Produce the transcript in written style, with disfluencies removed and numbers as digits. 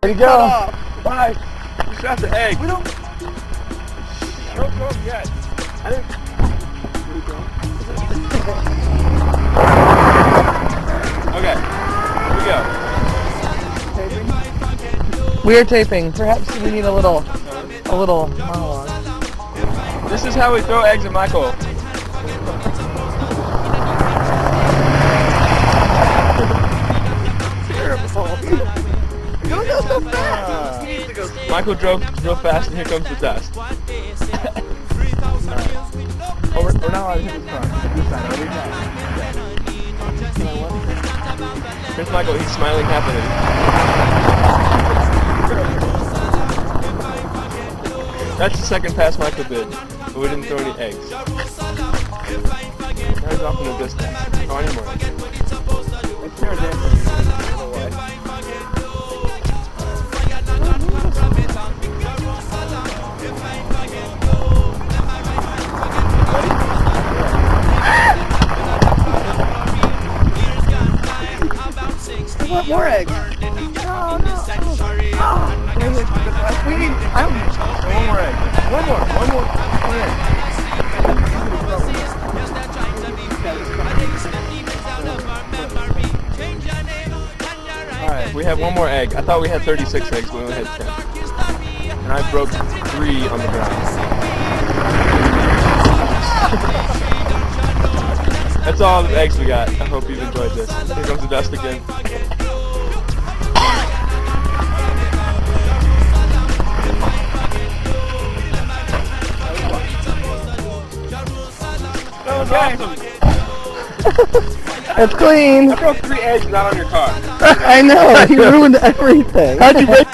There you go. Bye. We shot the egg. We don't throw them yet. I didn't. Okay. Here we go. We are taping. Perhaps we need a little monologue. This is how we throw eggs at Michael. Don't go so fast. Michael drove real fast, and here comes the dust. Oh, we're not allowed to hit this car. This side, every time. Here's Michael. He's smiling happily. That's the second pass Michael did, but we didn't throw any eggs. Now he's off in the distance. Oh, I need more eggs. It's fair dancing. I want more eggs. We need. One more egg. One more egg. Alright, we have one more egg. I thought we had 36 eggs, but we only had 10. And I broke 3 on the ground. That's all the eggs we got. I hope you've enjoyed this. Here comes the dust again. It's clean. I broke 3 eggs not on your car. I know. You ruined everything. How'd you break?